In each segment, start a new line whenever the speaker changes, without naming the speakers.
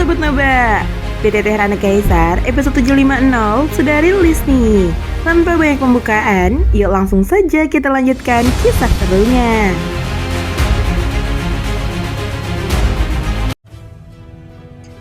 Sobat Naba, PTT Rana Kaisar episode 750 sudah rilis nih. Tanpa banyak pembukaan, yuk langsung saja kita lanjutkan kisah serunya.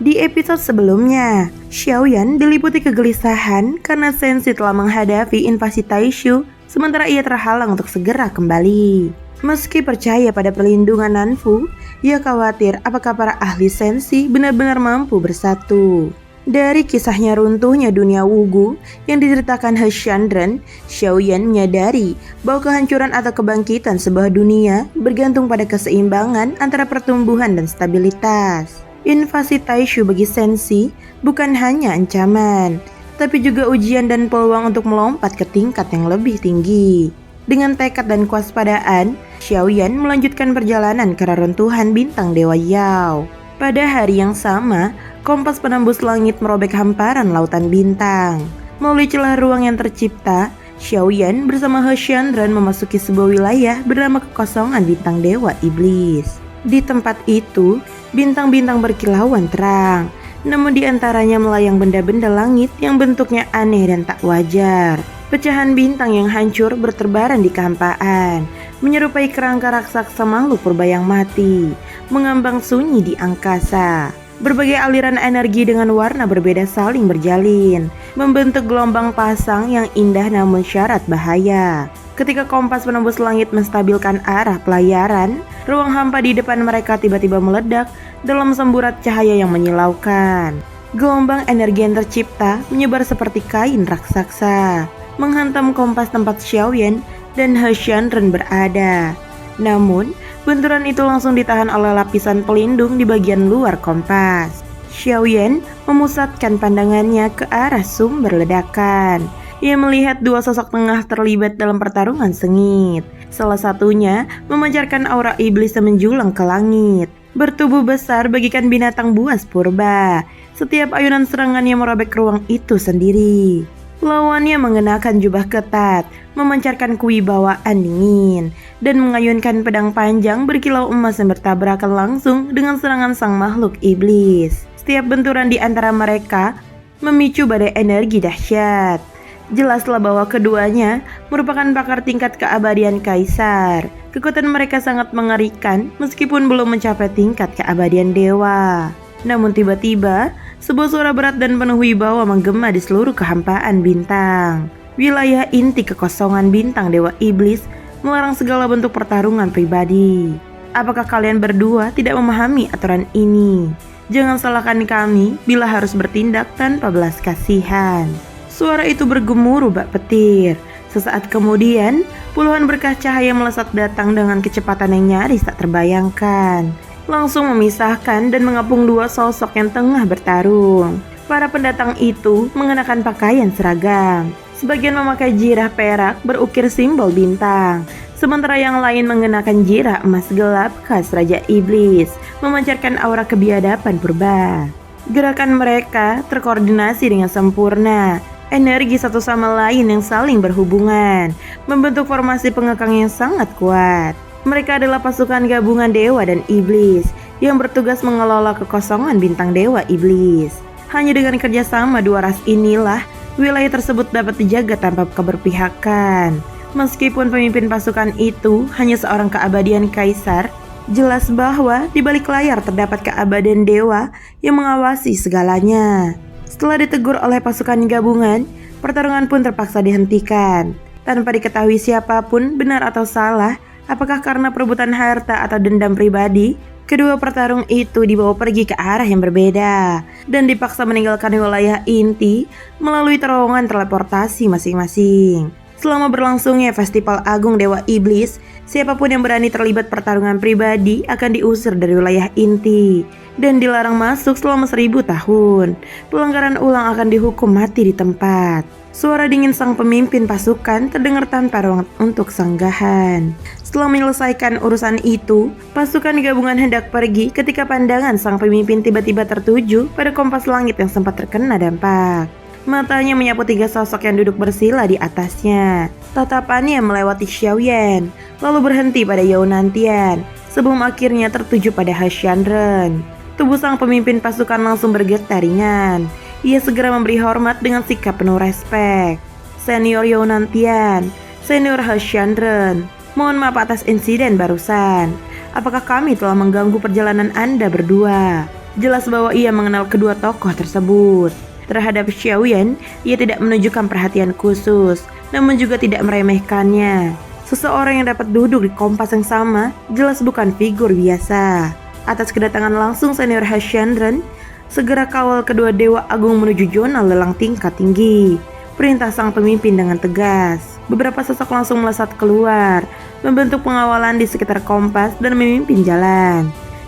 Di episode sebelumnya, Xiaoyan diliputi kegelisahan karena Sensi telah menghadapi invasi Taishu, sementara ia terhalang untuk segera kembali. Meski percaya pada perlindungan Nanfu, ia khawatir apakah para ahli Sensi benar-benar mampu bersatu. Dari kisahnya runtuhnya dunia Wugu yang diceritakan He Xianren, Xiaoyan menyadari bahwa kehancuran atau kebangkitan sebuah dunia bergantung pada keseimbangan antara pertumbuhan dan stabilitas. Invasi Taishu bagi Sensi bukan hanya ancaman, tapi juga ujian dan peluang untuk melompat ke tingkat yang lebih tinggi. Dengan tekad dan kewaspadaan, Xiaoyan melanjutkan perjalanan ke reruntuhan bintang Dewa Yao. Pada hari yang sama, kompas penembus langit merobek hamparan lautan bintang. Melalui celah ruang yang tercipta, Xiaoyan bersama He Xianren memasuki sebuah wilayah bernama kekosongan bintang Dewa Iblis. Di tempat itu, bintang-bintang berkilauan terang, namun di antaranya melayang benda-benda langit yang bentuknya aneh dan tak wajar. Pecahan bintang yang hancur berterbaran di kehampaan, menyerupai kerangka raksasa makhluk purba yang mati, mengambang sunyi di angkasa. Berbagai aliran energi dengan warna berbeda saling berjalin, membentuk gelombang pasang yang indah namun syarat bahaya. Ketika kompas penembus langit menstabilkan arah pelayaran, ruang hampa di depan mereka tiba-tiba meledak dalam semburat cahaya yang menyilaukan. Gelombang energi yang tercipta menyebar seperti kain raksasa, menghantam kompas tempat Xiaoyan dan He Xianren berada. Namun, benturan itu langsung ditahan oleh lapisan pelindung di bagian luar kompas. Xiaoyan memusatkan pandangannya ke arah sumber ledakan. Ia melihat dua sosok tengah terlibat dalam pertarungan sengit. Salah satunya memancarkan aura iblis yang menjulang ke langit. Bertubuh besar bagikan binatang buas purba. Setiap ayunan serangannya merobek ruang itu sendiri. Lawannya mengenakan jubah ketat, memancarkan kewibawaan dingin, dan mengayunkan pedang panjang berkilau emas yang bertabrakan langsung dengan serangan sang makhluk iblis. Setiap benturan di antara mereka memicu badai energi dahsyat. Jelaslah bahwa keduanya merupakan pakar tingkat keabadian kaisar. Kekuatan mereka sangat mengerikan meskipun belum mencapai tingkat keabadian dewa. Namun tiba-tiba, sebuah suara berat dan penuh wibawa menggema di seluruh kehampaan bintang. Wilayah inti kekosongan bintang Dewa Iblis melarang segala bentuk pertarungan pribadi. Apakah kalian berdua tidak memahami aturan ini? Jangan salahkan kami bila harus bertindak tanpa belas kasihan. Suara itu bergemuruh bak petir. Sesaat kemudian, puluhan berkah cahaya melesat datang dengan kecepatan yang nyaris tak terbayangkan, langsung memisahkan dan mengepung dua sosok yang tengah bertarung. Para pendatang itu mengenakan pakaian seragam. Sebagian memakai jirah perak berukir simbol bintang, sementara yang lain mengenakan jirah emas gelap khas Raja Iblis, memancarkan aura kebiadaban purba. Gerakan mereka terkoordinasi dengan sempurna. Energi satu sama lain yang saling berhubungan, membentuk formasi pengekang yang sangat kuat. Mereka adalah pasukan gabungan dewa dan iblis yang bertugas mengelola kekosongan bintang Dewa Iblis. Hanya dengan kerjasama dua ras inilah wilayah tersebut dapat dijaga tanpa keberpihakan. Meskipun pemimpin pasukan itu hanya seorang keabadian kaisar, jelas bahwa di balik layar terdapat keabadian dewa yang mengawasi segalanya. Setelah ditegur oleh pasukan gabungan, pertarungan pun terpaksa dihentikan. Tanpa diketahui siapapun benar atau salah, apakah karena perebutan harta atau dendam pribadi, kedua petarung itu dibawa pergi ke arah yang berbeda dan dipaksa meninggalkan wilayah inti melalui terowongan teleportasi masing-masing. Selama berlangsungnya Festival Agung Dewa Iblis, siapapun yang berani terlibat pertarungan pribadi akan diusir dari wilayah inti dan dilarang masuk selama 1000 tahun. Pelanggaran ulang akan dihukum mati di tempat. Suara dingin sang pemimpin pasukan terdengar tanpa ruang untuk sanggahan. Setelah menyelesaikan urusan itu, pasukan gabungan hendak pergi ketika pandangan sang pemimpin tiba-tiba tertuju pada kompas langit yang sempat terkena dampak. Matanya menyapu tiga sosok yang duduk bersila di atasnya. Tatapannya melewati Xiaoyan, lalu berhenti pada Yao Nantian, sebelum akhirnya tertuju pada He Xianren. Tubuh sang pemimpin pasukan langsung bergetar ringan. Ia segera memberi hormat dengan sikap penuh respek. Senior Yonantian, Senior Hashandran, mohon maaf atas insiden barusan. Apakah kami telah mengganggu perjalanan Anda berdua? Jelas bahwa ia mengenal kedua tokoh tersebut. Terhadap Xiaoyan, ia tidak menunjukkan perhatian khusus, namun juga tidak meremehkannya. Seseorang yang dapat duduk di kompas yang sama jelas bukan figur biasa. Atas kedatangan langsung Senior Hashandran, segera kawal kedua dewa agung menuju zona lelang tingkat tinggi. Perintah sang pemimpin dengan tegas. Beberapa sosok langsung melesat keluar, membentuk pengawalan di sekitar kompas dan memimpin jalan.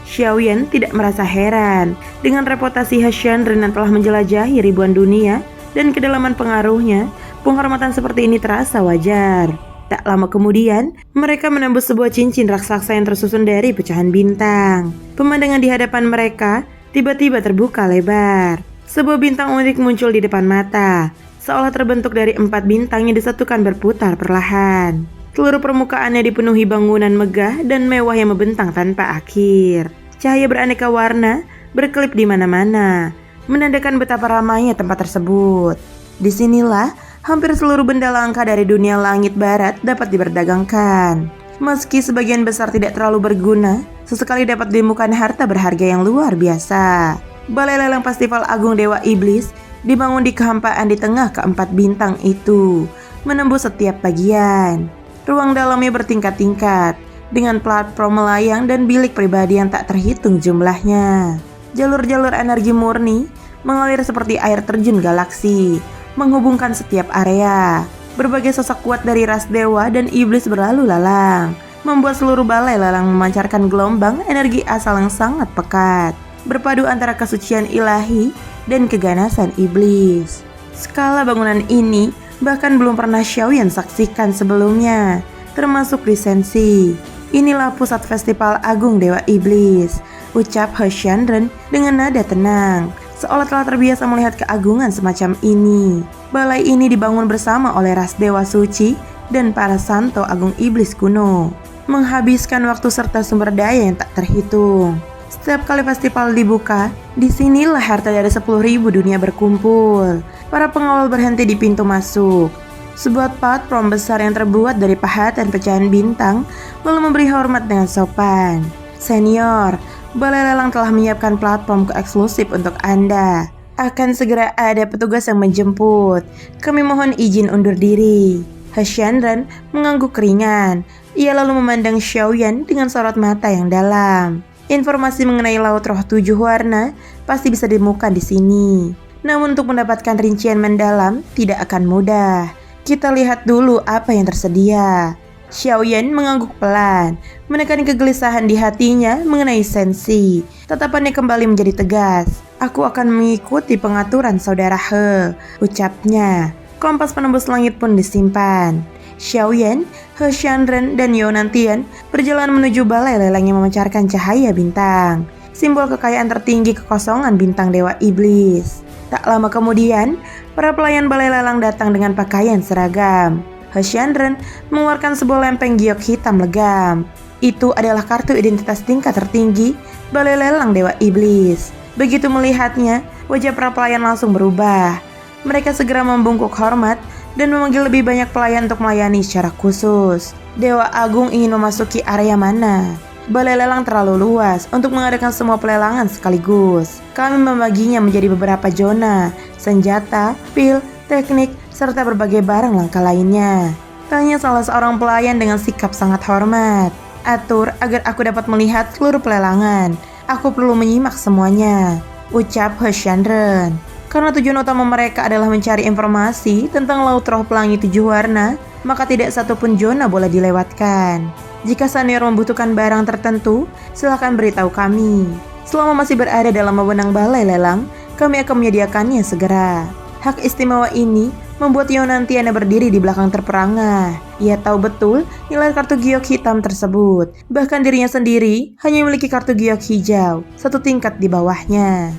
Xiaoyan tidak merasa heran dengan reputasi Hashandran yang telah menjelajahi ribuan dunia dan kedalaman pengaruhnya. Penghormatan seperti ini terasa wajar. Tak lama kemudian, mereka menembus sebuah cincin raksasa yang tersusun dari pecahan bintang. Pemandangan di hadapan mereka tiba-tiba terbuka lebar. Sebuah bintang unik muncul di depan mata, seolah terbentuk dari 4 bintang yang disatukan berputar perlahan. Seluruh permukaannya dipenuhi bangunan megah dan mewah yang membentang tanpa akhir. Cahaya beraneka warna berkelip di mana-mana, menandakan betapa ramainya tempat tersebut. Disinilah hampir seluruh benda langka dari dunia langit barat dapat diperdagangkan. Meski sebagian besar tidak terlalu berguna, sesekali dapat ditemukan harta berharga yang luar biasa. Balai lelang Festival Agung Dewa Iblis dibangun di kehampaan di tengah keempat bintang itu, menembus setiap bagian. Ruang dalamnya bertingkat-tingkat, dengan platform melayang dan bilik pribadi yang tak terhitung jumlahnya. Jalur-jalur energi murni mengalir seperti air terjun galaksi, menghubungkan setiap area. Berbagai sosok kuat dari ras dewa dan iblis berlalu lalang, membuat seluruh balai lelang memancarkan gelombang energi asal yang sangat pekat, berpadu antara kesucian ilahi dan keganasan iblis. Skala bangunan ini bahkan belum pernah Xiaoyan saksikan sebelumnya, termasuk lisensi. Inilah pusat Festival Agung Dewa Iblis, ucap Hashandran dengan nada tenang, seolah telah terbiasa melihat keagungan semacam ini. Balai ini dibangun bersama oleh ras dewa suci dan para santo agung iblis kuno, menghabiskan waktu serta sumber daya yang tak terhitung. Setiap kali festival dibuka, disinilah harta dari 10.000 dunia berkumpul. Para pengawal berhenti di pintu masuk. Sebuah platform besar yang terbuat dari pahat dan pecahan bintang, lalu memberi hormat dengan sopan. Senior, balai lelang telah menyiapkan platform eksklusif untuk Anda. Akan segera ada petugas yang menjemput. Kami mohon izin undur diri. Hashandran mengangguk ringan. Ia lalu memandang Xiaoyan dengan sorot mata yang dalam. Informasi mengenai Laut Roh 7 warna pasti bisa ditemukan di sini. Namun untuk mendapatkan rincian mendalam tidak akan mudah. Kita lihat dulu apa yang tersedia. Xiaoyan mengangguk pelan, menekan kegelisahan di hatinya mengenai Sensi. Tatapannya kembali menjadi tegas. Aku akan mengikuti pengaturan saudara He, ucapnya. Kompas penembus langit pun disimpan. Xiaoyan, Hashandran, dan Yonantian berjalan menuju balai lelang yang memancarkan cahaya bintang, simbol kekayaan tertinggi kekosongan bintang Dewa Iblis. Tak lama kemudian, para pelayan balai lelang datang dengan pakaian seragam. Hashandran mengeluarkan sebuah lempeng giok hitam legam. Itu adalah kartu identitas tingkat tertinggi balai lelang Dewa Iblis. Begitu melihatnya, wajah para pelayan langsung berubah. Mereka segera membungkuk hormat dan memanggil lebih banyak pelayan untuk melayani secara khusus. Dewa Agung ingin memasuki area mana? Balai lelang terlalu luas untuk mengadakan semua pelelangan sekaligus. Kami membaginya menjadi beberapa zona, senjata, pil, teknik, serta berbagai barang langka lainnya. Tanya salah seorang pelayan dengan sikap sangat hormat. Atur agar aku dapat melihat seluruh pelelangan. Aku perlu menyimak semuanya, ucap Hashandran. Karena tujuan utama mereka adalah mencari informasi tentang Laut Roh Pelangi 7 warna, maka tidak satupun zona boleh dilewatkan. Jika senior membutuhkan barang tertentu, silakan beritahu kami. Selama masih berada dalam wewenang balai lelang, kami akan menyediakannya segera. Hak istimewa ini membuat Yonantiana berdiri di belakang terperangah. Ia tahu betul nilai kartu giok hitam tersebut. Bahkan dirinya sendiri hanya memiliki kartu giok hijau, satu tingkat di bawahnya.